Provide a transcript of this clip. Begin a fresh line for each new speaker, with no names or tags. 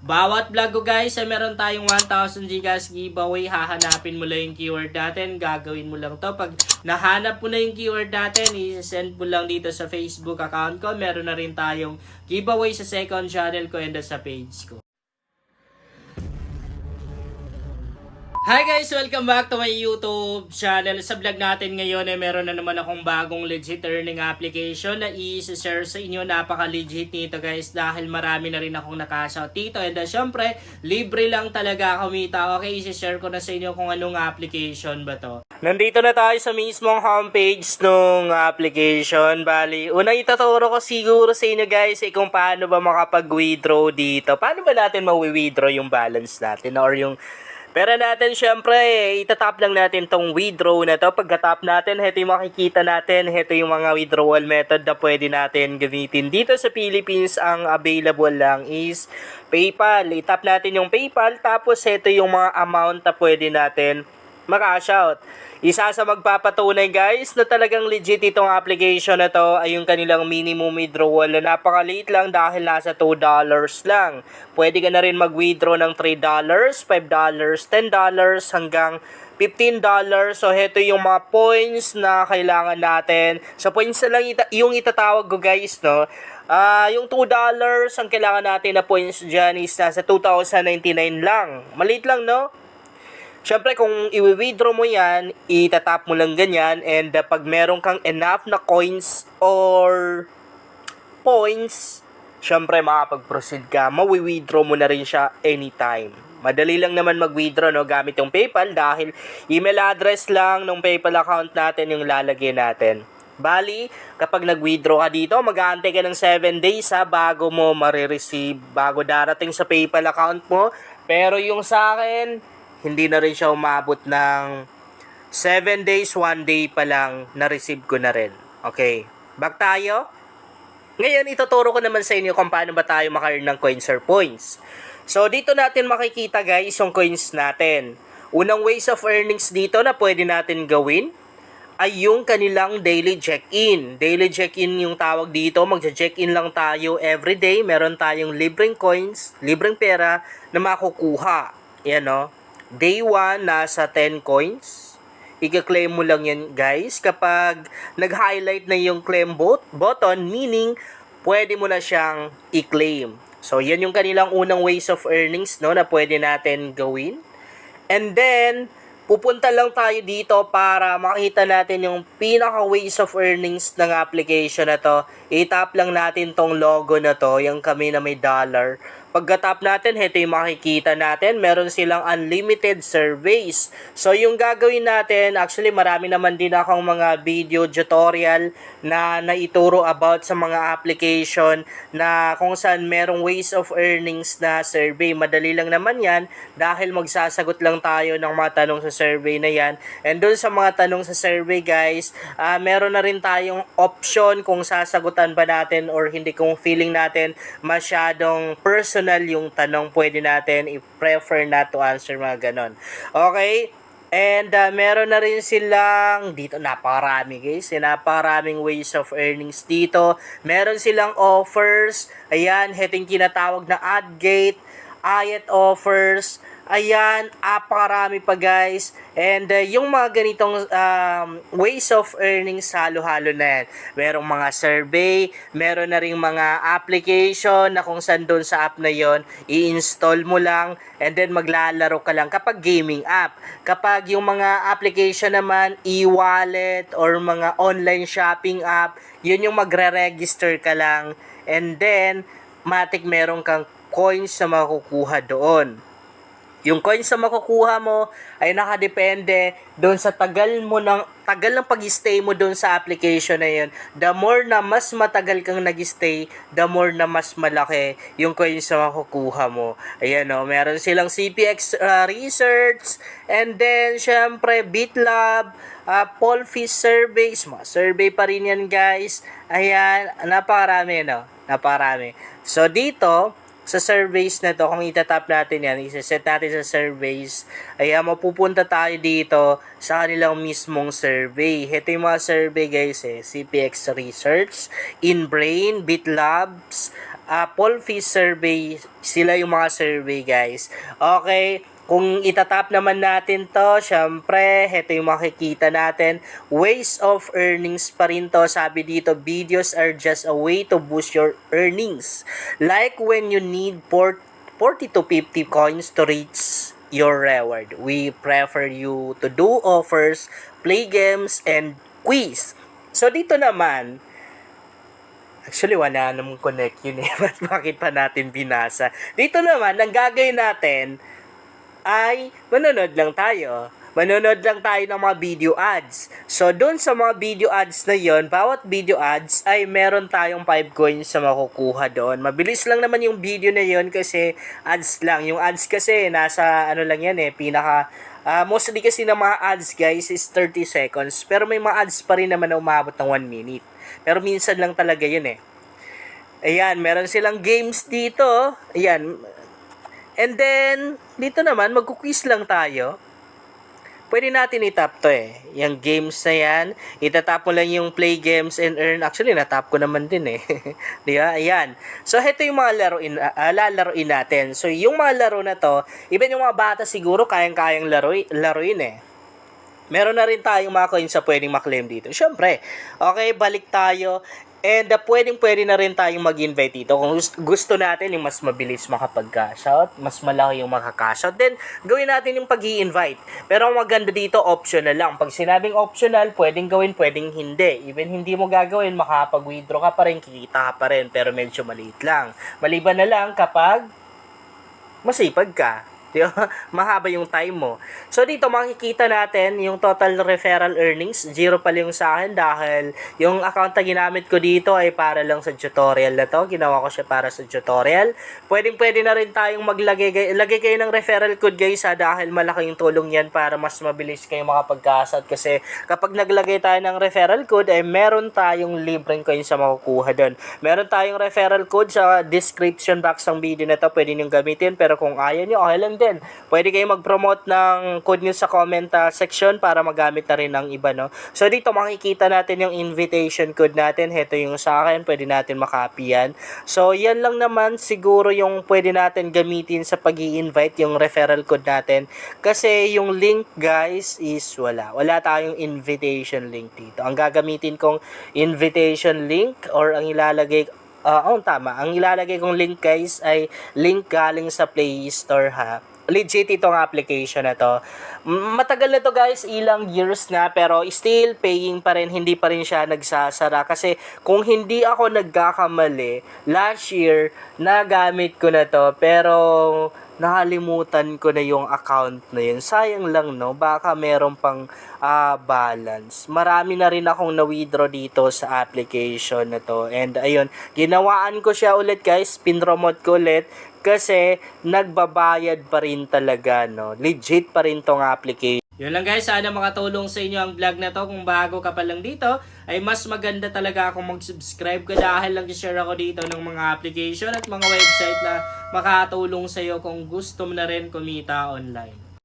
Bawat vlog ko guys ay meron tayong 1,000 Gcash giveaway. Hahanapin mo lang yung keyword natin. Gagawin mo lang to. Pag nahanap mo na yung keyword natin, i-send mo lang dito sa Facebook account ko. Meron na rin tayong giveaway sa second channel ko and sa page ko. Hi guys! Welcome back to my YouTube channel. Sa vlog natin ngayon ay meron na naman akong bagong legit earning application na i-share sa inyo. Napaka-legit nito guys dahil marami na rin akong nakashout dito. And syempre, libre lang talaga kumita. Okay, i-share ko na sa inyo kung anong application ba to. Nandito na tayo sa mismong homepage ng application. Bali, unang itaturo ko siguro sa inyo guys kung paano ba makapag-withdraw dito. Paano ba natin ma-withdraw yung balance natin or yung pera natin. Syempre, itatap lang natin tong withdraw na to. Pagka-tap natin, ito yung makikita natin. Ito yung mga withdrawal method na pwede natin gamitin. Dito sa Philippines, ang available lang is PayPal. Itap natin yung PayPal. Tapos, ito yung mga amount na pwede natin maka-cash out. Isa sa magpapatunay guys na talagang legit itong application na to ay yung kanilang minimum withdrawal na napakaliit lang dahil nasa $2 lang. Pwede ka na rin mag-withdraw ng $3, $5, $10 hanggang $15. So, ito yung mga points na kailangan natin. So, points na lang yung itatawag ko guys, no? Yung $2 ang kailangan natin na points dyan is nasa 2,099 lang. Maliit lang, no? Siyempre, kung i-withdraw mo yan, itatap mo lang ganyan. And pag meron kang enough na coins or points, siyempre, makapag-proceed ka. Mawi-withdraw mo na rin siya anytime. Madali lang naman mag-withdraw, no, gamit yung PayPal dahil email address lang ng PayPal account natin yung lalagay natin. Bali, kapag nag-withdraw ka dito, mag-aantay ka ng 7 days bago mo marireceive, bago darating sa PayPal account mo. Pero yung sa akin, hindi na rin siya umabot ng 7 days, 1 day pa lang, na-receive ko na rin. Okay, back tayo. Ngayon, ituturo ko naman sa inyo kung paano ba tayo maka-earn ng coins or points. So, dito natin makikita guys yung coins natin. Unang ways of earnings dito na pwede natin gawin ay yung kanilang daily check-in. Daily check-in yung tawag dito. Magja-check-in lang tayo everyday. Meron tayong libreng coins, libreng pera na makukuha. Yan, no? Day 1, nasa 10 coins. I-claim mo lang yan, guys. Kapag nag-highlight na yung claim button, meaning, pwede mo na siyang i-claim. So, yan yung kanilang unang ways of earnings, no, na pwede natin gawin. And then, pupunta lang tayo dito para makita natin yung pinaka ways of earnings ng application na to. I-tap lang natin tong logo na to, yung kami na may dollar. Pagka-tap natin, ito yung makikita natin. Meron silang unlimited surveys. So, yung gagawin natin, actually marami naman din akong mga video tutorial na naituro about sa mga application na kung saan merong ways of earnings na survey. Madali lang naman yan dahil magsasagot lang tayo ng mga tanong sa survey na yan. And dun sa mga tanong sa survey guys, meron na rin tayong option kung sasagutan ba natin or hindi, kung feeling natin masyadong personal yung tanong, pwede natin i-prefer na to answer, mga ganon. Okay? And meron na rin silang dito, napakarami guys, napakaraming ways of earnings dito. Meron silang offers, ayan, heting kinatawag na ad gate, ayat offers, ayan, napakarami pa guys. And yung mga ganitong ways of earnings, halo-halo na yan. Merong mga survey, meron na rin mga application na kung saan doon sa app na yon i-install mo lang and then maglalaro ka lang kapag gaming app. Kapag yung mga application naman, e-wallet or mga online shopping app, yun yung magre-register ka lang and then matik meron kang coins na makukuha doon. Yung coins na makukuha mo ay nakadepende doon sa tagal ng pag-stay mo doon sa application na yun. The more na mas matagal kang nag-stay, the more na mas malaki yung coins na makukuha mo. Ayan, o, meron silang CPX research, and then syempre BitLab, Polfish surveys, mga survey pa rin yan guys. Ayan, napakarami, no? Napakarami. So dito, sa surveys na to, kung itatap natin yan, isa-set natin sa surveys, ay mapupunta tayo dito sa kanilang mismong survey. Ito yung mga survey guys CPX Research, InBrain, BitLabs, Apple Fish Survey, sila yung mga survey guys. Okay, kung itatap naman natin to, syempre, heto yung makikita natin. Ways of earnings pa rin to. Sabi dito, videos are just a way to boost your earnings. Like when you need 40 to 50 coins to reach your reward. We prefer you to do offers, play games, and quiz. So dito naman, actually wala namang connect yun eh. Bakit pa natin binasa? Dito naman, ang gagawin natin ay manonood lang tayo. Manonood lang tayo ng mga video ads. So, doon sa mga video ads na yon, bawat video ads ay meron tayong 5 coins na makukuha doon. Mabilis lang naman yung video na yon kasi ads lang. Yung ads kasi nasa ano lang yan eh, mostly kasi ng mga ads guys is 30 seconds. Pero may mga ads pa rin naman na umabot ng 1 minute. Pero minsan lang talaga yun eh. Ayan, meron silang games dito. Ayan. And then, dito naman, magkuquiz lang tayo. Pwede natin itap to eh. Yung games na yan, itatap mo lang yung play games and earn. Actually, natap ko naman din eh. Di ba? Ayan. So, ito yung mga lalaroin natin. So, yung mga laro na to, even yung mga bata siguro, kayang-kayang laruin eh. Meron na rin tayong mga coins sa pwedeng maklaim dito. Siyempre, okay, balik tayo. And pwede na rin tayong mag-invite dito. Kung gusto natin yung mas mabilis makapag-cash out, mas malaki yung makaka-cash out, then gawin natin yung pag-i-invite. Pero ang maganda dito, optional lang. Pag sinabing optional, pwedeng gawin, pwedeng hindi. Even hindi mo gagawin, makapag-withdraw ka pa rin, kikita ka pa rin, pero medyo maliit lang. Maliban na lang kapag masipag ka. Diba? Mahaba yung time mo. So, dito makikita natin yung total referral earnings. 0 pala yung sa akin dahil yung account na ginamit ko dito ay para lang sa tutorial na to. Ginawa ko siya para sa tutorial. Pwede na rin tayong lagay kayo ng referral code guys dahil malaking tulong yan para mas mabilis kayo makapagkasat. Kasi kapag naglagay tayo ng referral code ay meron tayong libreng coins sa makukuha doon. Meron tayong referral code sa description box ng video na to. Pwede nyo gamitin pero kung ayaw nyo, okay lang din. Pwede kayo mag-promote ng code nyo sa comment section para magamit na rin ng iba, no? So, dito makikita natin yung invitation code natin. Ito yung sa akin. Pwede natin makopy yan. So, yan lang naman siguro yung pwede natin gamitin sa pag-i-invite yung referral code natin. Kasi yung link, guys, is wala. Wala tayong invitation link dito. Ang gagamitin kong invitation link or ang ilalagay tama. Ang ilalagay kong link guys ay link galing sa Play Store ha. Legit itong application na to. Matagal na to guys, ilang years na pero still paying pa rin, hindi pa rin siya nagsasara kasi kung hindi ako nagkakamali, last year nagamit ko na to pero nakalimutan ko na yung account na yun. Sayang lang no, baka meron pang balance. Marami na rin akong na-withdraw dito sa application na to. And ayun, ginawaan ko siya ulit guys, pinromote ko ulit kasi nagbabayad pa rin talaga no. Legit pa rin tong application. Yun lang guys, sana makatulong sa inyo ang vlog na to. Kung bago ka pa lang dito, ay mas maganda talaga akong mag-subscribe ka dahil lang i-share ako dito ng mga application at mga website na makatulong sa iyo kung gusto mo na rin kumita online.